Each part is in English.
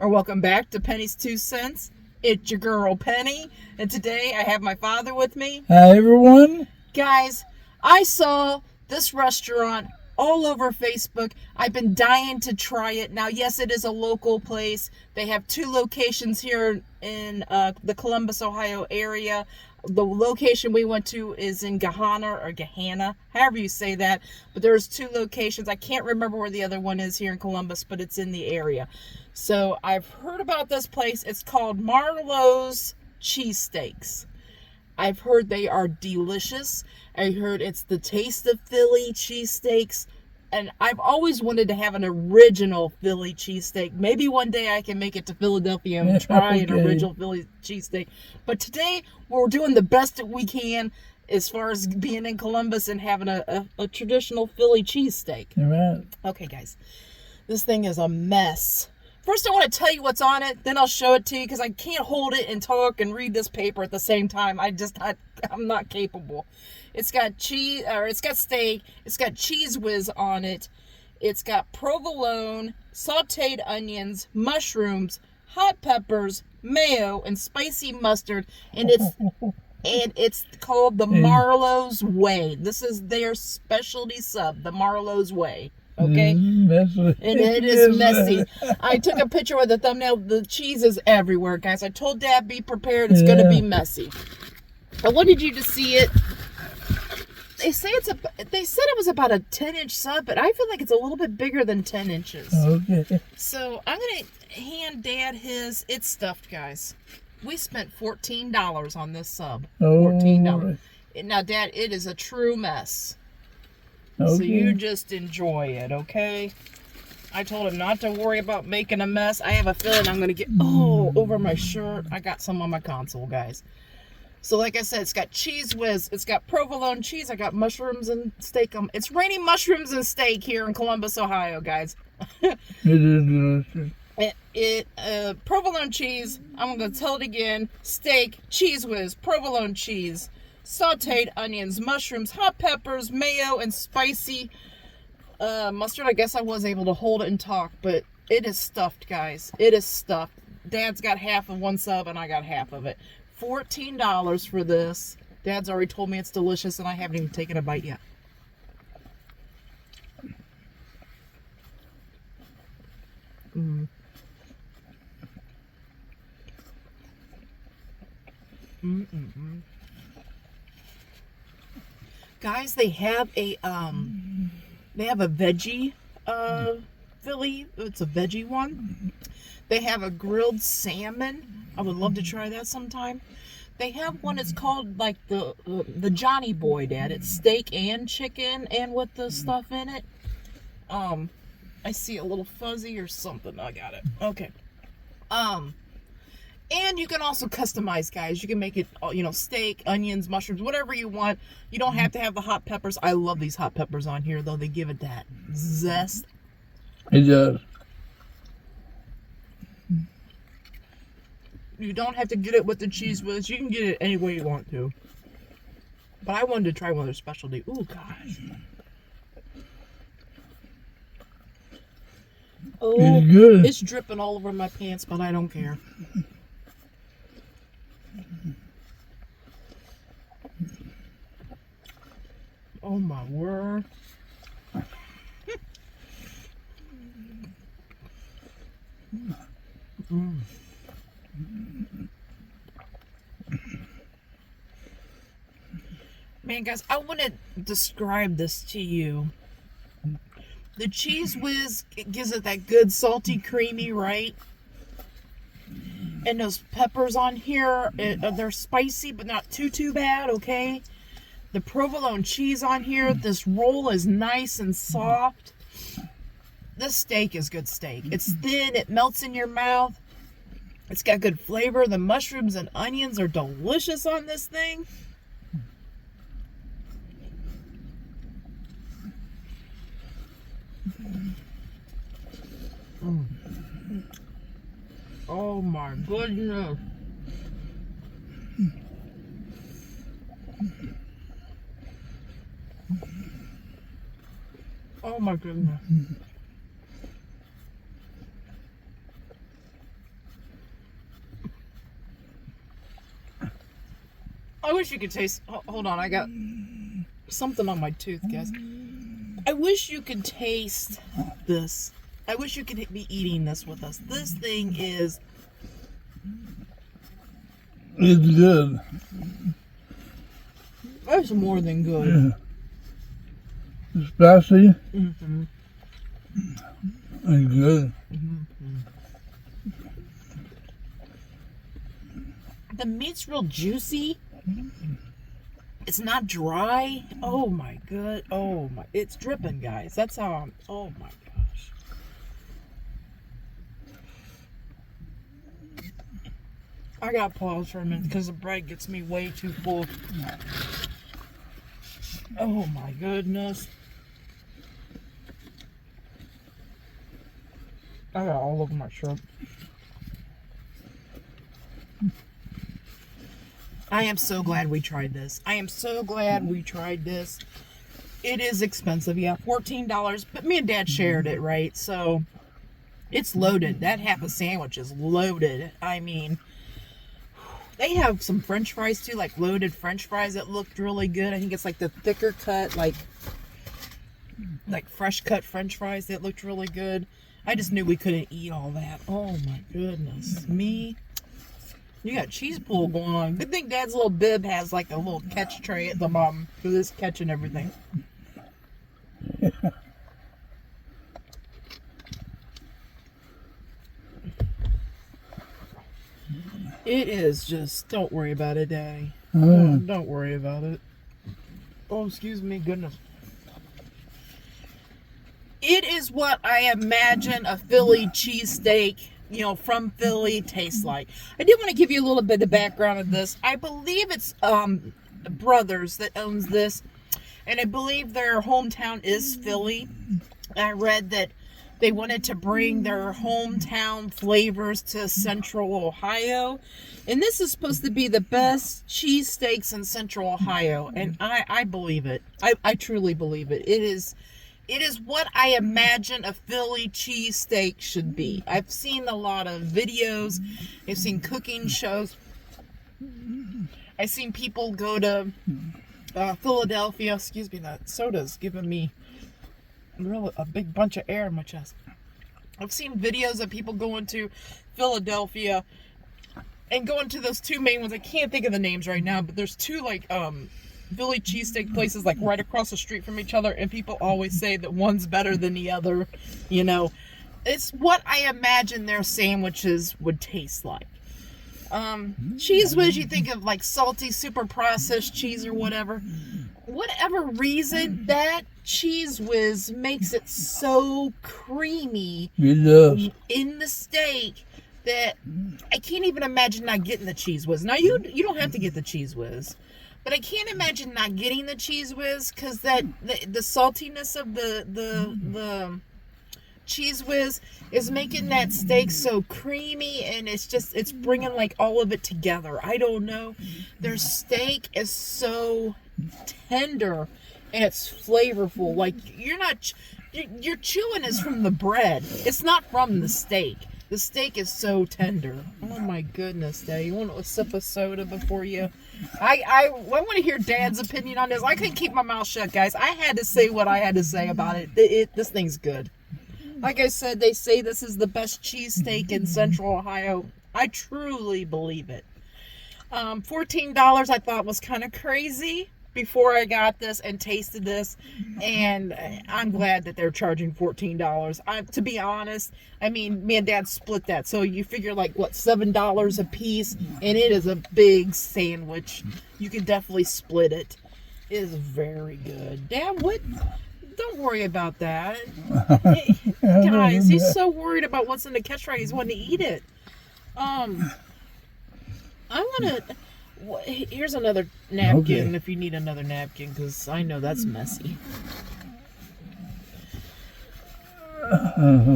welcome back to Penny's 2 Cents. It's your girl Penny, and today I have my father with me. Hi everyone. Guys, I saw this restaurant all over Facebook. I've been dying to try it. Now, yes, it is a local place. They have 2 locations here in the Columbus, Ohio area. The location we went to is in Gahanna, however you say that. But there's 2 locations. I can't remember where the other one is here in Columbus, but it's in the area. So I've heard about this place. It's called Marlow's Cheesesteaks. I've heard they are delicious. I heard it's the taste of Philly cheesesteaks. And I've always wanted to have an original Philly cheesesteak. Maybe one day I can make it to Philadelphia and try an original Philly cheesesteak. But today we're doing the best that we can as far as being in Columbus and having a traditional Philly cheesesteak. All right. Okay, guys. This thing is a mess. First, I want to tell you what's on it. Then I'll show it to you because I can't hold it and talk and read this paper at the same time. I'm not capable. It's got cheese, or it's got steak. It's got cheese whiz on it. It's got provolone, sautéed onions, mushrooms, hot peppers, mayo, and spicy mustard. And it's called the Marlow's Way. This is their specialty sub, the Marlow's Way. Okay? And it is messy. I took a picture with a thumbnail. The cheese is everywhere, guys. I told Dad, be prepared. It's going to be messy. I wanted you to see it. They said it was about a 10-inch sub, but I feel like it's a little bit bigger than 10 inches. Okay. So I'm going to hand Dad his. It's stuffed, guys. We spent $14 on this sub. $14. Now, Dad, it is a true mess. Okay. So you just enjoy it, okay? I told him not to worry about making a mess. I have a feeling I'm going to get, over my shirt. I got some on my console, guys. So like I said, it's got cheese whiz. It's got provolone cheese. I got mushrooms and steak. It's raining mushrooms and steak here in Columbus, Ohio, guys. It is delicious. Provolone cheese. I'm going to tell it again. Steak, cheese whiz, provolone cheese, sautéed onions, mushrooms, hot peppers, mayo, and spicy mustard. I guess I was able to hold it and talk, but it is stuffed, guys. It is stuffed. Dad's got half of one sub, and I got half of it. $14 for this. Dad's already told me it's delicious, and I haven't even taken a bite yet. Guys, they have a veggie Philly. It's a veggie one. They have a grilled salmon. I would love to try that sometime. They have one. It's called like the Johnny Boy, Dad. It's steak and chicken and with the stuff in it. I see a little fuzzy or something. I got it. Okay. And you can also customize, guys. You can make it, steak, onions, mushrooms, whatever you want. You don't have to have the hot peppers. I love these hot peppers on here, though. They give it that zest. It does. You don't have to get it with the cheese whiz. You can get it any way you want to. But I wanted to try one of their specialty. Ooh, gosh. Oh, it's good. It's dripping all over my pants, but I don't care. Oh, my word. Man, guys, I want to describe this to you. The cheese whiz, it gives it that good salty, creamy, right? And those peppers on here, they're spicy, but not too bad, okay? The provolone cheese on here, this roll is nice and soft. This steak is good steak. It's thin, it melts in your mouth. It's got good flavor. The mushrooms and onions are delicious on this thing. Oh my goodness. Oh my goodness. I wish you could taste. Hold on, I got something on my tooth, guys. I wish you could taste this. I wish you could be eating this with us. This thing is. It's good. It's more than good. It's spicy Mm-hmm. and good. Mm-hmm. The meat's real juicy. It's not dry. Oh my god. Oh my. It's dripping, guys. That's how I'm. Oh my gosh. I got pause for a minute because the bread gets me way too full. Oh my goodness. I got all over my shirt. I am so glad we tried this. I am so glad we tried this. It is expensive, yeah, $14, but me and Dad shared it, right? So it's loaded. That half a sandwich is loaded. I mean, they have some French fries too, like loaded French fries that looked really good. I think it's like the thicker cut, like fresh cut French fries that looked really good. I just knew we couldn't eat all that. Oh my goodness, me. You got cheese pool going on. Good thing Dad's little bib has like a little catch tray at the bottom for this catching everything. It is just, don't worry about it, Daddy. Don't worry about it. Oh, excuse me, goodness. It is what I imagine a Philly cheesesteak, you know, from Philly tastes like. I do want to give you a little bit of background of this. I believe it's Brothers that owns this, and I believe their hometown is Philly. I read that they wanted to bring their hometown flavors to Central Ohio, and this is supposed to be the best cheesesteaks in Central Ohio, and I believe it. I truly believe it. It is what I imagine a Philly cheesesteak should be. I've seen a lot of videos. I've seen cooking shows. I've seen people go to Philadelphia. Excuse me, that soda's giving me a big bunch of air in my chest. I've seen videos of people going to Philadelphia and going to those two main ones. I can't think of the names right now, but there's two like Philly cheesesteak places like right across the street from each other, and people always say that one's better than the other. You know, it's what I imagine their sandwiches would taste like. Cheese whiz, you think of like salty, super processed cheese or whatever. Whatever reason, that cheese whiz makes it so creamy in the steak that I can't even imagine not getting the cheese whiz. Now you don't have to get the cheese whiz. But I can't imagine not getting the cheese whiz because the saltiness of the cheese whiz is making that steak so creamy, and it's bringing like all of it together. I don't know. Their steak is so tender and it's flavorful. Like you're chewing is from the bread. It's not from the steak. The steak is so tender. Oh my goodness, Dad. You want a sip of soda before you? I want to hear Dad's opinion on this. I couldn't keep my mouth shut, guys. I had to say what I had to say about it. This thing's good. Like I said, they say this is the best cheesesteak in Central Ohio. I truly believe it. $14 I thought was kind of crazy before I got this and tasted this, and I'm glad that they're charging $14. To be honest, I mean, me and Dad split that, so you figure like what, $7 a piece, and it is a big sandwich. You can definitely split it. It is very good. Dad, what? Don't worry about that. Guys, he's so worried about what's in the catch tray. He's wanting to eat it. I want to. Here's another napkin if you need another napkin, because I know that's messy.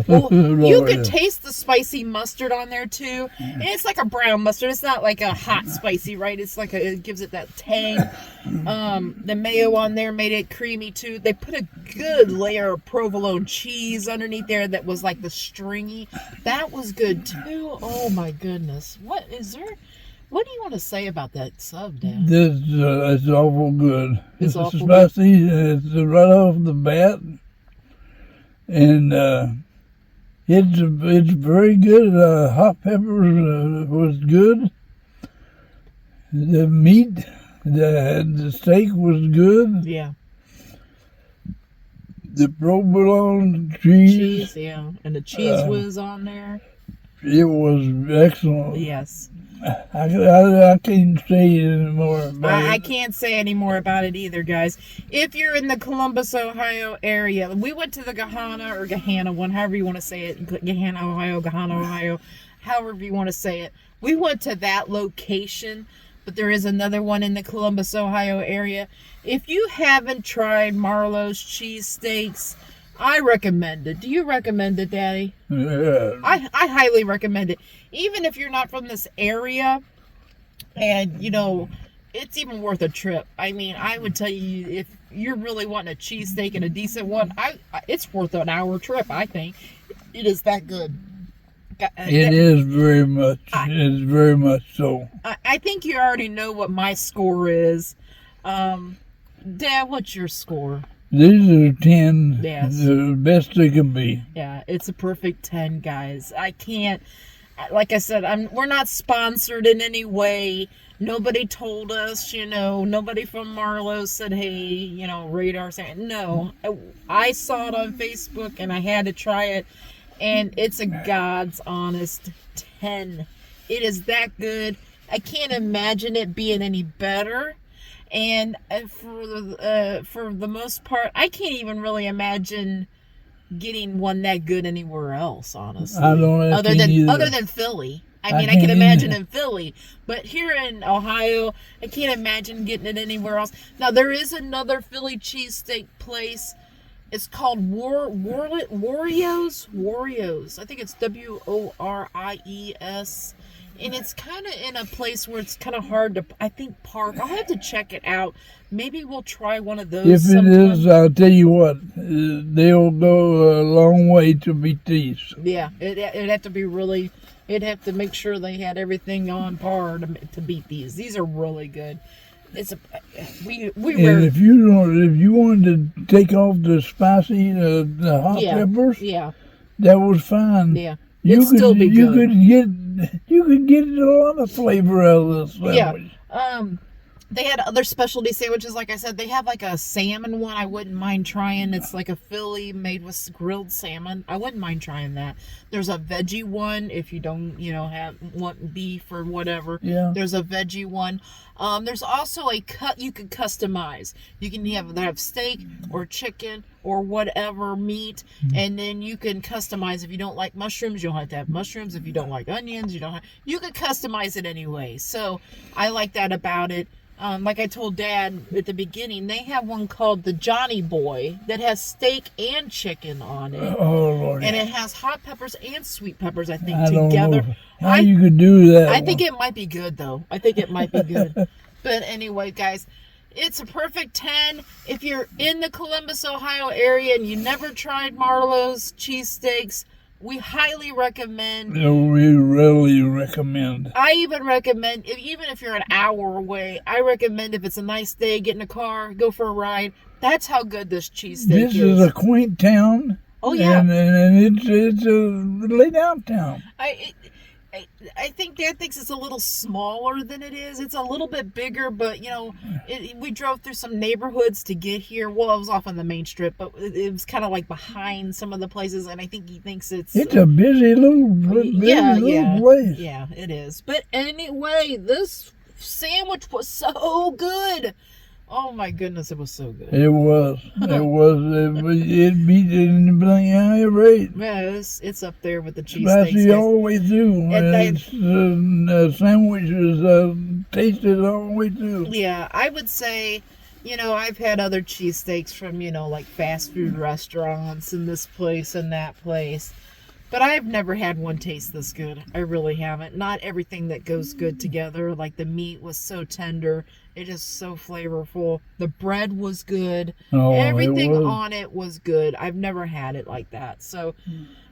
Well, you can taste the spicy mustard on there too, and it's like a brown mustard. It's not like a hot spicy, right? It's like it gives it that tang. The mayo on there made it creamy too. They put a good layer of provolone cheese underneath there that was like the stringy. That was good too. Oh my goodness, what is there? What do you want to say about that sub, Dad? This it's awful good. It's awful spicy. It's right off the bat, and it's very good. Hot peppers was good. The meat, the steak was good. Yeah. The provolone cheese. Yeah, and the cheese whiz on there. It was excellent. Yes. I can't say anymore about I can't say any more about it either, guys. If you're in the Columbus, Ohio area, we went to the Gahanna one, however you want to say it. Gahanna, Ohio, however you want to say it. We went to that location, but there is another one in the Columbus, Ohio area. If you haven't tried Marlow's Cheesesteaks, I recommend it. Do you recommend it, Daddy? Yeah. I highly recommend it. Even if you're not from this area, and, you know, it's even worth a trip. I mean, I would tell you, if you're really wanting a cheesesteak and a decent one, it's worth an hour trip, I think. It is that good. It is very much. It's very much so. I think you already know what my score is. Dad, what's your score? These are 10. Yes. The best they can be. Yeah, it's a perfect 10, guys. I can't, like I said, we're not sponsored in any way. Nobody told us, you know, nobody from Marlow said, hey, you know, rate our saying. No, I saw it on Facebook and I had to try it, and it's a God's honest 10. It is that good. I can't imagine it being any better. And for the most part, I can't even really imagine getting one that good anywhere else, honestly. I don't know. Other than Philly. I mean, I can imagine in Philly, but here in Ohio, I can't imagine getting it anywhere else. Now, there is another Philly cheesesteak place. It's called Wario's. I think it's Wories. And it's kind of in a place where it's kind of hard to, I think, park. I'll have to check it out. Maybe we'll try one of those If sometime. it is, I'll tell you what, they'll go a long way to beat these. Yeah, it'd have to be really, it'd have to make sure they had everything on par to beat these. These are really good. It's a, we And if you wanted to take off the spicy, the hot peppers, yeah, that was fine. yeah. You could, still be you good. You could get a lot of flavor out of this sandwich. Yeah. They had other specialty sandwiches, like I said. They have like a salmon one I wouldn't mind trying. It's like a Philly made with grilled salmon. I wouldn't mind trying that. There's a veggie one if you don't, you know, want beef or whatever. Yeah. There's a veggie one. There's also a cut you can customize. You can have steak or chicken or whatever meat, and then you can customize. If you don't like mushrooms, you don't have to have mushrooms. If you don't like onions, you can customize it anyway. So I like that about it. Like I told Dad at the beginning, they have one called the Johnny Boy that has steak and chicken on it. Oh, Lord. And it has hot peppers and sweet peppers, I think, I don't together. know how you could do that. I think it might be good, though. I think it might be good. But anyway, guys, it's a perfect 10. If you're in the Columbus, Ohio area and you never tried Marlow's Cheesesteaks, we highly recommend. We really recommend. I even recommend, even if you're an hour away, I recommend if it's a nice day, get in a car, go for a ride. That's how good this cheesesteak is. This is a quaint town. Oh, yeah. And it's a lay down town. I think Dad thinks it's a little smaller than it is. It's a little bit bigger, but, you know, we drove through some neighborhoods to get here. Well, it was off on the main strip, but it was kind of like behind some of the places, and I think he thinks it's a busy little place. Yeah, it is. But anyway, this sandwich was so good. Oh my goodness, it was so good. It was. It beat anything I ever ate. Yeah, it's up there with the cheesesteaks. Spicy all the way through. And the sandwich is tasted all the way through. Yeah, I would say, you know, I've had other cheesesteaks from, you know, like fast food restaurants and this place and that place. But I've never had one taste this good. I really haven't. Not everything that goes good together. Like the meat was so tender. It is so flavorful. The bread was good. Oh, Everything it was. on it was good. I've never had it like that. So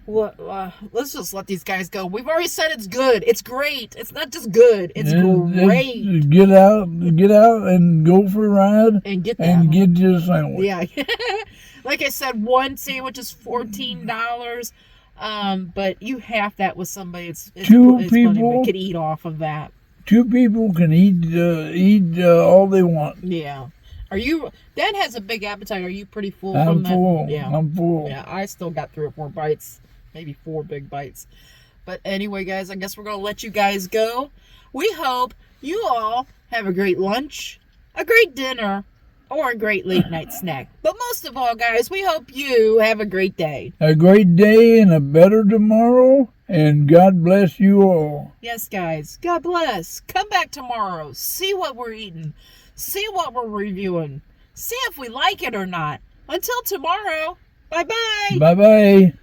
let's just let these guys go. We've already said it's good. It's great. It's not just good. It's great. Get out and go for a ride And get that. and get you a sandwich. Yeah. Like I said, one sandwich is $14. But you half that with somebody. It's Two people funny, we could eat off of that. 2 people can eat all they want. Yeah. Dad has a big appetite. Are you pretty full I'm from that? full. Yeah. I'm full. Yeah, I still got 3 or 4 bites. Maybe 4 big bites. But anyway, guys, I guess we're going to let you guys go. We hope you all have a great lunch, a great dinner, or a great late night snack. But most of all, guys, we hope you have a great day. A great day and a better tomorrow. And God bless you all. Yes, guys. God bless. Come back tomorrow. See what we're eating. See what we're reviewing. See if we like it or not. Until tomorrow. Bye-bye. Bye-bye.